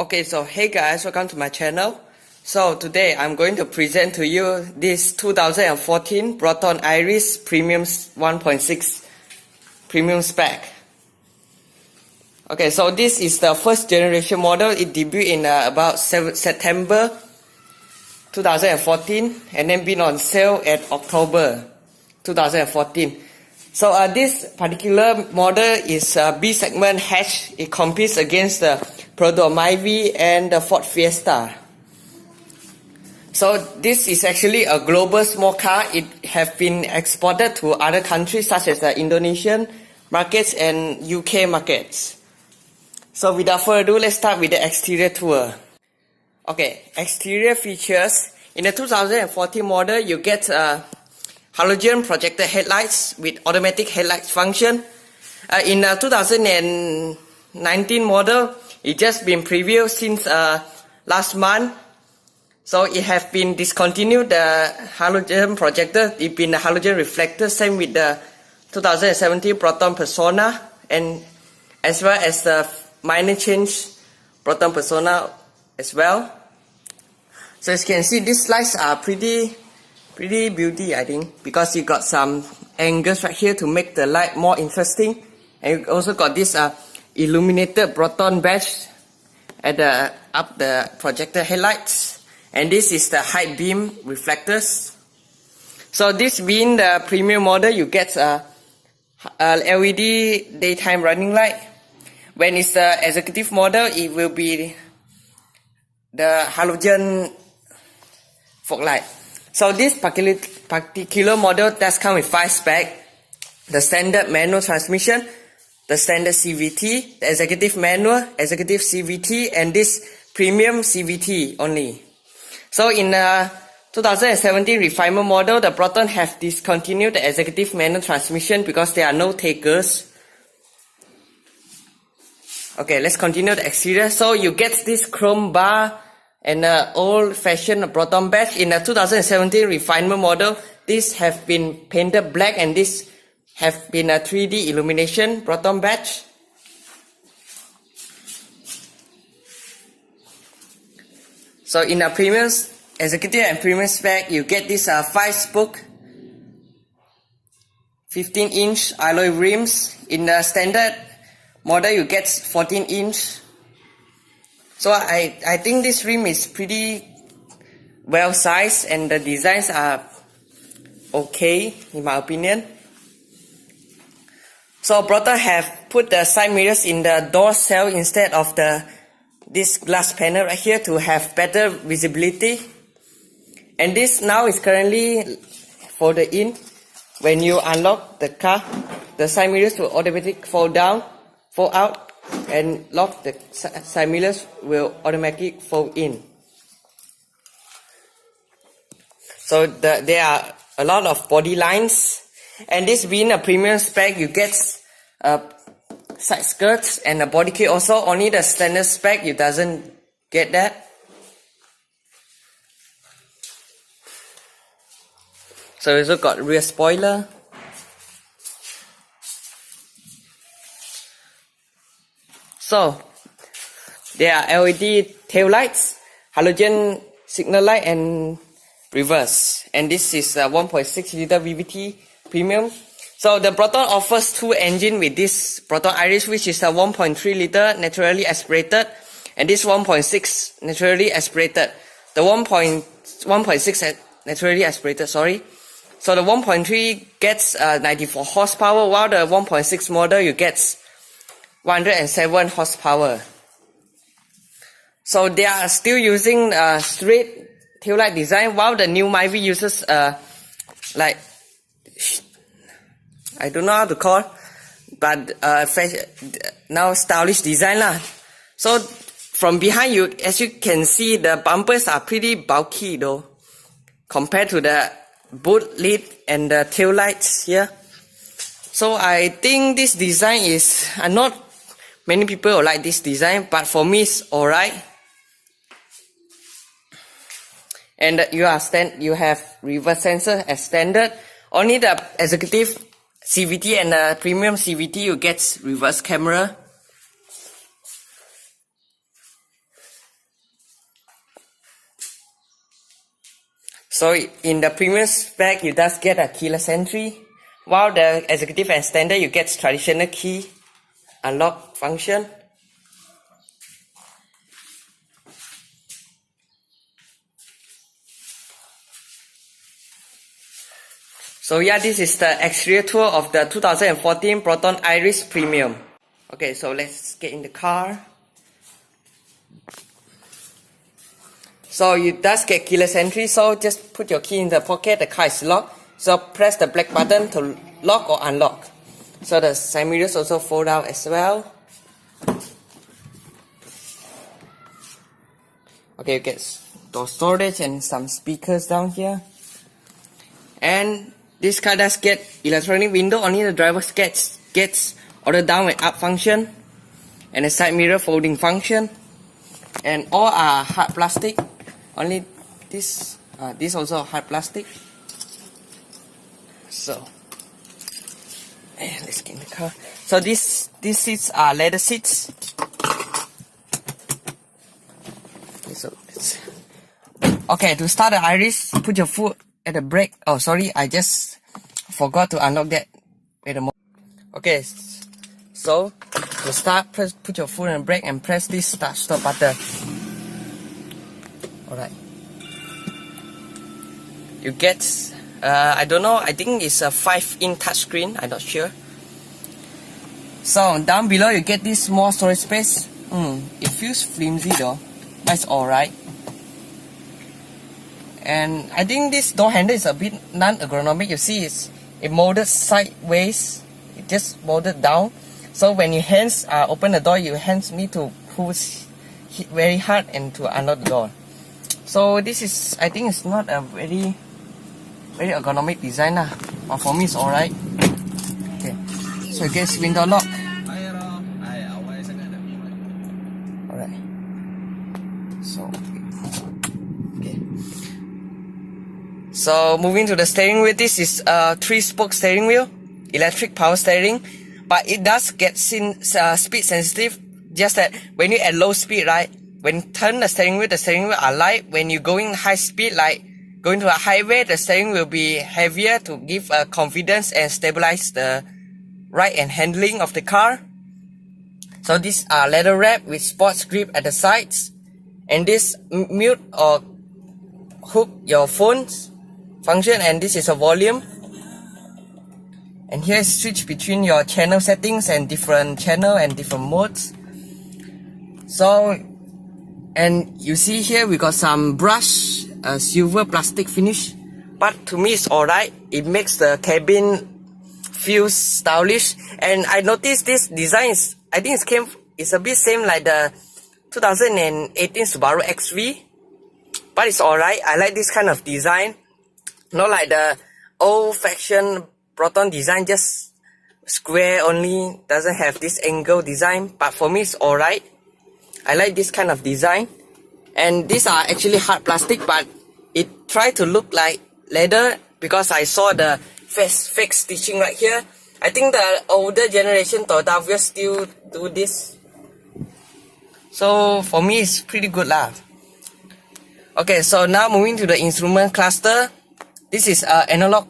Okay, so hey guys, welcome to my channel. So today I'm going to present to you this 2014 Proton Iriz Premium 1.6 Premium spec. Okay, so this is the first generation model. It debuted in about September 2014 and then been on sale at October 2014. So this particular model is B segment hatch. It competes against the Proton Iriz and the Ford Fiesta. So this is actually a global small car. It has been exported to other countries such as the Indonesian markets and UK markets. So without further ado, let's start with the exterior tour. Okay, exterior features. In the 2014 model, you get halogen projector headlights with automatic headlights function. In the 2019 model, it just been previewed since last month. So it has been discontinued, the halogen projector. It been the halogen reflector, same with the 2017 Proton Persona, and as well as the minor change Proton Persona as well. So as you can see, these lights are pretty beauty, I think, because you got some angles right here to make the light more interesting, and you also got this illuminated Proton badge at the up the projector headlights, and this is the high beam reflectors. So this being the premium model, you get a LED daytime running light. When it's the executive model, it will be the halogen fog light. So this particular model does come with 5 specs: the standard manual transmission, the standard CVT, the executive manual, executive CVT, and this premium CVT only. So in the 2017 refinement model, the Proton have discontinued the executive manual transmission because there are no takers. Okay, let's continue the exterior. So you get this chrome bar and old-fashioned Proton badge. In the 2017 refinement model, this have been painted black, and this have been a 3D illumination Proton badge. So in the premium executive and premium spec, you get this 5-spoke 15-inch alloy rims. In the standard model, you get 14-inch. So I think this rim is pretty well sized, and the designs are okay in my opinion. So Proton have put the side mirrors in the door cell instead of this glass panel right here to have better visibility. And this now is currently folded in. When you unlock the car, the side mirrors will automatically fold out, and lock. The side mirrors will automatically fold in. So there are a lot of body lines, and this being a premium spec, you get side skirts and a body kit also. Only the standard spec, you doesn't get that. So we also got rear spoiler. So there are LED tail lights, halogen signal light, and reverse. And this is a 1.6 liter VVT premium. So the Proton offers 2 engines with this Proton Iriz, which is a 1.3 liter naturally aspirated, and this 1.6 naturally aspirated. The 1.6 naturally aspirated, sorry. So the 1.3 gets 94 horsepower, while the 1.6 model you get 107 horsepower. So they are still using straight taillight design, while the new Myvi uses like, I don't know how to call, but now stylish design lah. So from behind you, as you can see, the bumpers are pretty bulky though, compared to the boot lid and the tail lights here. So I think this design is not many people will like this design, but for me it's alright. And you have reverse sensor as standard. Only the executive CVT and the premium CVT you get reverse camera. So in the premium spec, you just get a keyless entry, while the executive and standard you get traditional key unlock function. So yeah, this is the exterior tour of the 2014 Proton Iriz Premium. Okay, so let's get in the car. So you just get keyless entry, so just put your key in the pocket, the car is locked. So press the black button to lock or unlock. So the side mirrors also fold out as well. Okay, you get door storage and some speakers down here. And this car does get electronic window, only the driver gets auto down and up function. And a side mirror folding function. And all are hard plastic. Only this also hard plastic. So let's get in the car. So these seats are leather seats. Okay, to start the Iriz, put your foot at the brake. Oh, sorry, I just forgot to unlock that. Wait a moment. Okay, so to start, put your foot on the brake and press this start stop button. Alright. You get, I don't know, I think it's a 5-inch touchscreen, I'm not sure. So down below you get this small storage space. It feels flimsy though, but it's alright. And I think this door handle is a bit non-ergonomic. You see it molded sideways, it just molded down. So when your hands open the door, your hands need to push very hard and to unlock the door. So this is, I think it's not a very ergonomic design lah. But for me it's alright. Okay. So it gets window lock. Alright. So okay. So moving to the steering wheel, this is a 3-spoke steering wheel, electric power steering, but it does get speed sensitive. Just that when you at low speed, right? When you turn the steering wheel are light. When you're going high speed, like going to a highway, the steering will be heavier to give confidence and stabilize the ride and handling of the car. So these are leather wrap with sports grip at the sides. And this mute or hook your phone's function, and this is a volume. And here is switch between your channel settings and different channel and different modes. So, and you see here we got some brush, silver plastic finish, but to me it's alright. It makes the cabin feel stylish. And I noticed this design is, I think it's a bit same like the 2018 Subaru XV, but it's alright. I like this kind of design, not like the old-fashioned Proton design, just square only, doesn't have this angle design. But for me it's alright. I like this kind of design. And these are actually hard plastic, but it tried to look like leather because I saw the fake stitching right here. I think the older generation Toyota will still do this. So for me it's pretty good lah. Okay, so now moving to the instrument cluster. This is analog.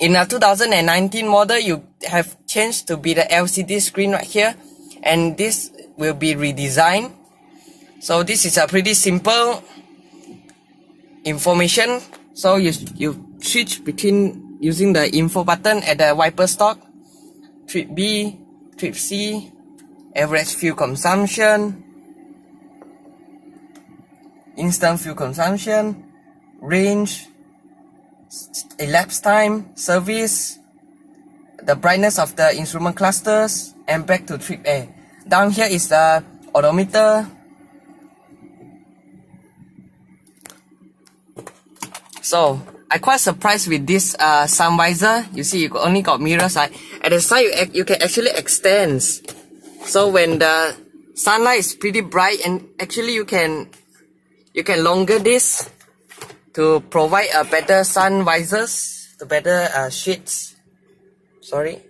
In a 2019 model, you have changed to be the LCD screen right here, and this will be redesigned. So this is a pretty simple information. So you switch between using the info button at the wiper stalk, trip B, trip C, average fuel consumption, instant fuel consumption, range, elapsed time, service, the brightness of the instrument clusters, and back to trip A. Down here is the odometer. So I quite surprised with this sun visor. You see, you only got mirrors. At the side, you can actually extend. So when the sunlight is pretty bright, and actually you can longer this to provide a better sun visors, to better shades. Sorry.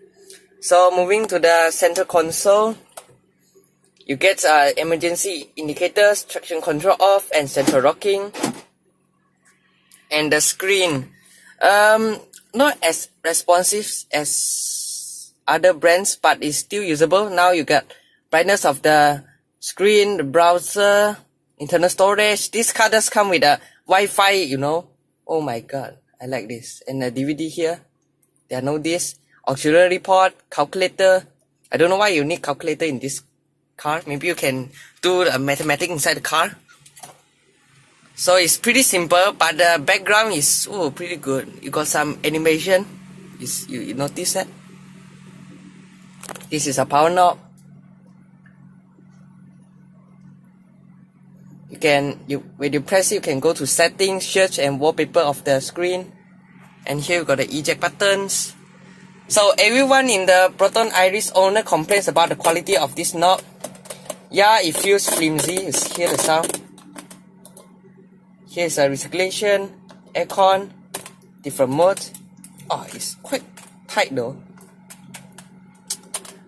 So moving to the center console, you get emergency indicators, traction control off, and central locking. And the screen, not as responsive as other brands, but it's still usable. Now you got brightness of the screen, the browser, internal storage. This car does come with a Wi-Fi, you know. Oh my god, I like this. And the DVD here, there are no discs, auxiliary port, calculator. I don't know why you need calculator in this car. Maybe you can do a mathematics inside the car. So it's pretty simple, but the background is pretty good. You got some animation. You notice that? This is a power knob. When you press it, you can go to settings, search and wallpaper of the screen. And here you got the eject buttons. So everyone in the Proton Iriz owner complains about the quality of this knob. Yeah, it feels flimsy. You hear the sound. Here's a recirculation, aircon, different modes. Oh, it's quite tight though.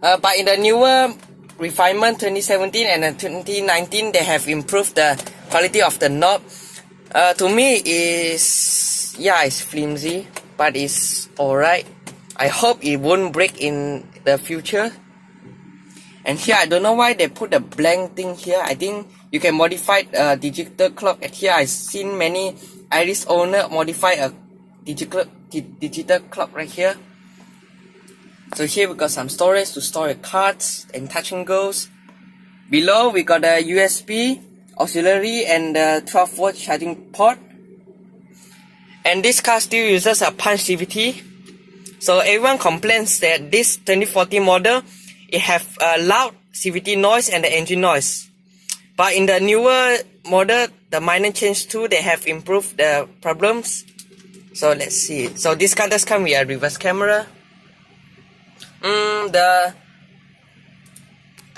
But in the newer refinement 2017 and 2019, they have improved the quality of the knob. To me, it's flimsy, but it's alright. I hope it won't break in the future. And here, I don't know why they put a blank thing here. I think you can modify a digital clock. And here, I've seen many Iriz owner modify a digital clock right here. So here we got some storage to store your cards and touch and goes. Below we got a USB, auxiliary and a 12-volt charging port. And this car still uses a punch CVT. So everyone complains that this 2014 model, it have a loud CVT noise and the engine noise. But in the newer model, the minor change too, they have improved the problems. So let's see. So this car does come with a reverse camera. The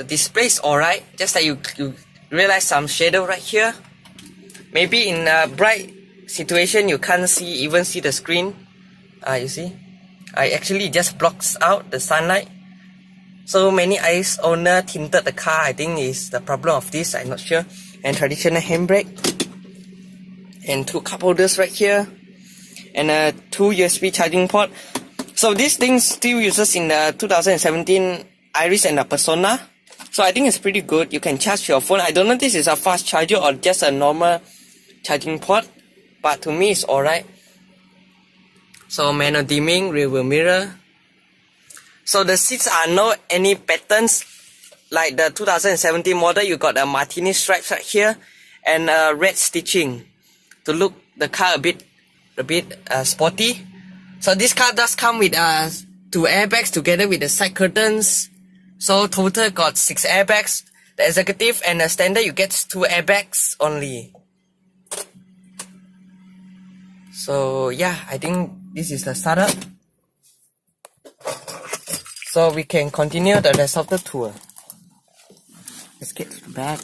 display is alright. Just that you realize some shadow right here. Maybe in a bright situation you can't even see the screen. You see? I actually just blocks out the sunlight. So many Iriz owner tinted the car. I think is the problem of this. I'm not sure. And traditional handbrake. And 2 cup holders right here. And 2 USB charging port. So this thing still uses in the 2017 Iriz and the Persona. So I think it's pretty good. You can charge your phone. I don't know if this is a fast charger or just a normal charging port. But to me it's alright. So manual dimming, rear view mirror. So the seats are not any patterns. Like the 2017 model, you got a martini stripes right here. And red stitching. To look the car a bit sporty. So this car does come with 2 airbags together with the side curtains. So total got 6 airbags. The executive and the standard you get 2 airbags only. So yeah, I think this is the startup. So we can continue the rest of the tour. Let's get to the back.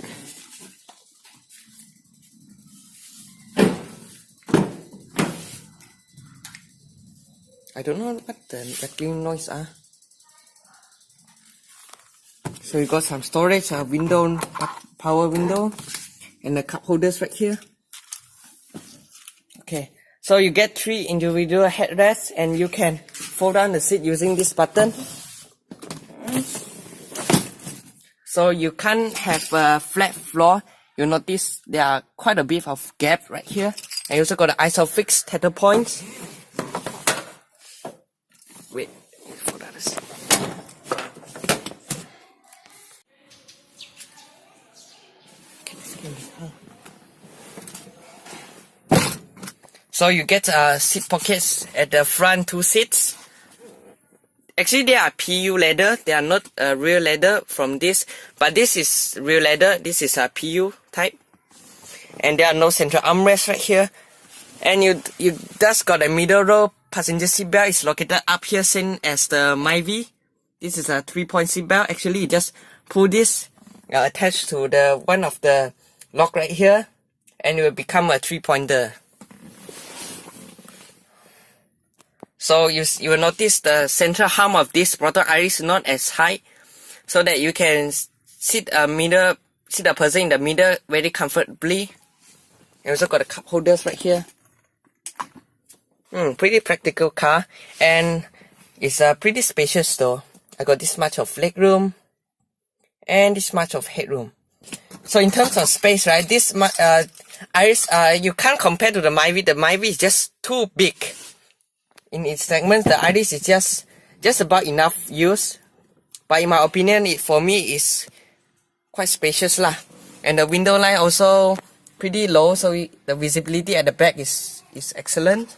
I don't know what the rattling noise are. So you got some storage, a window, power window, and the cup holders right here. Okay, so you get 3 individual headrests, and you can fold down the seat using this button. So you can't have a flat floor. You notice there are quite a bit of gap right here. And you also got the isofix tether points. Wait, for that. So you get seat pockets at the front 2 seats. Actually, they are PU leather. They are not real leather from this, but this is real leather. This is a PU type, and there are no central armrests right here. And you just got a middle row passenger seat belt. Is located up here, same as the Myvi. This is a 3-point seat belt. Actually, you just pull this, attached to the one of the lock right here, and it will become a 3-pointer. So you will notice the central arm of this Proton Iriz is not as high, so that you can sit a person in the middle very comfortably. You also got the cup holders right here. Pretty practical car, and it's pretty spacious though. I got this much of leg room and this much of headroom. So in terms of space, right, this Iriz, you can't compare to the Myvi. The Myvi is just too big. In its segments, the Iriz is just about enough use. But in my opinion, for me, it's quite spacious lah. And the window line also pretty low, so the visibility at the back is excellent.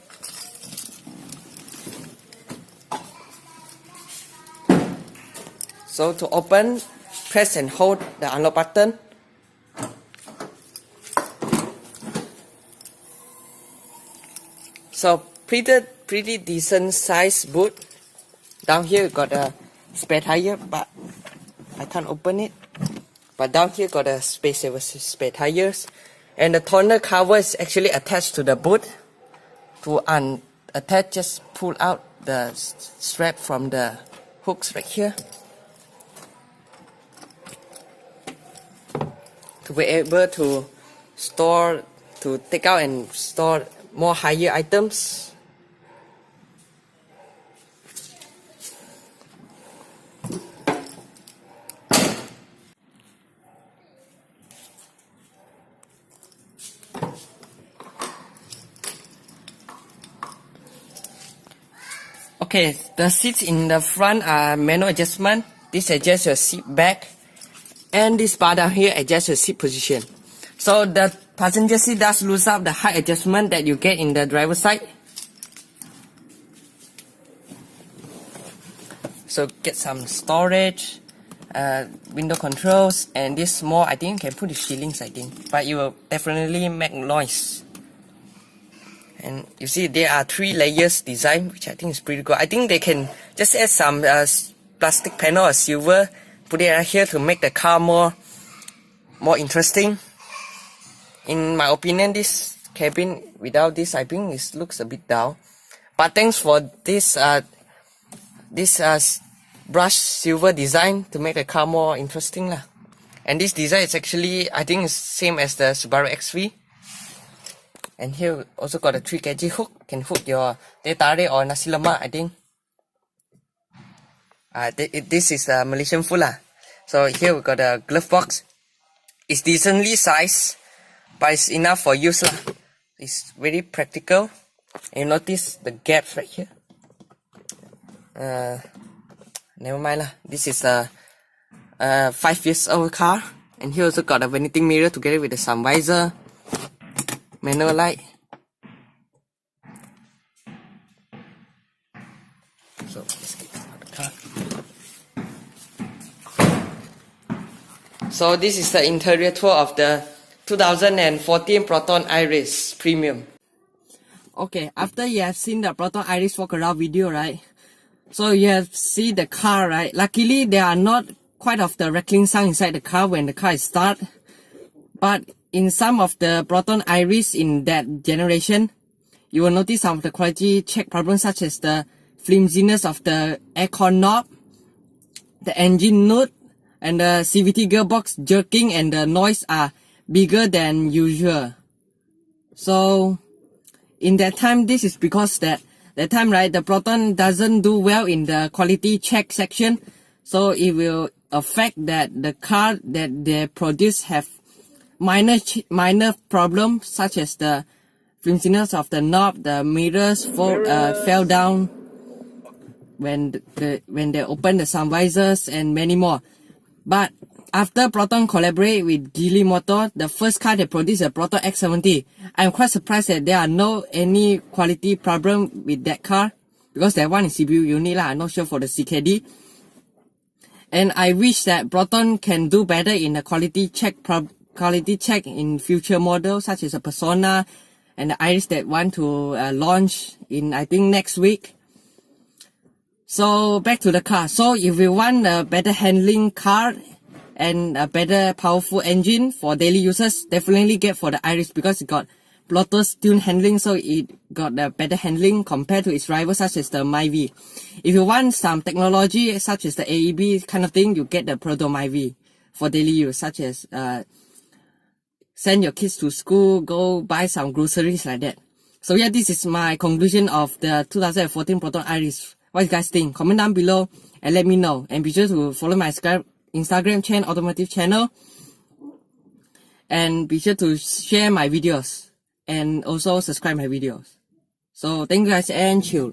So to open, press and hold the unlock button. So pretty decent size boot. Down here you got a spare tire, but I can't open it. But down here got a space saver spare tires, and the tonneau cover is actually attached to the boot. To unattach, just pull out the strap from the hooks right here to be able to take out and store more higher items. Okay, the seats in the front are manual adjustment. This adjusts your seat back, and this bar down here adjusts your seat position. So the passenger seat does lose out the height adjustment that you get in the driver's side. So get some storage, window controls, and this small, I think you can put the ceilings, I think, but you will definitely make noise. And you see there are 3 layers design, which I think is pretty good. I think they can just add some plastic panel or silver, put it right here to make the car more interesting. In my opinion, this cabin without this, I think it looks a bit dull. But thanks for this brushed silver design to make the car more interesting lah. And this design is actually, I think, is same as the Subaru XV. And here also got a 3 kg hook, can hook your teh tarik or nasi lemak, I think. This is Malaysian food lah. So here we got a glove box. It's decently sized, but it's enough for use lah. It's very practical. And you notice the gaps right here. Never mind lah. This is a 5 years old car. And here also got a vanity mirror together with the sun visor, manual light. So let's get out of the car. So this is the interior tour of the 2014 Proton Iriz Premium. Okay, after you have seen the Proton Iriz walk-around video, right? So you have seen the car, right? Luckily, there are not quite of the rattling sound inside the car when the car is start. But in some of the Proton Iriz in that generation, you will notice some of the quality check problems such as the flimsiness of the aircon knob, the engine note, and the CVT gearbox jerking, and the noise are bigger than usual. So in that time, this is because that time, right, the Proton doesn't do well in the quality check section, so it will affect that the car that they produce have minor problems such as the flimsiness of the knob, the mirrors fell down when they open the sun visors, and many more. But after Proton collaborate with Geely Motor, the first car they produced, the Proton X70, I'm quite surprised that there are no any quality problem with that car, because that one is CPU unit lah. I'm not sure for the CKD. And I wish that Proton can do better in the quality check in future models such as a Persona and the Iriz that want to launch in, I think, next week. So back to the car. So if you want a better handling car and a better powerful engine for daily users, definitely get for the Iriz, because it got Bluetooth tune handling, so it got a better handling compared to its rivals such as the Myvi. If you want some technology such as the AEB kind of thing, you get the Proton Myvi for daily use, such as send your kids to school, go buy some groceries like that. So yeah, this is my conclusion of the 2014 Proton Iriz. What you guys think? Comment down below and let me know. And be sure to follow my Instagram channel, automotive channel. And be sure to share my videos. And also subscribe my videos. So thank you guys and chill.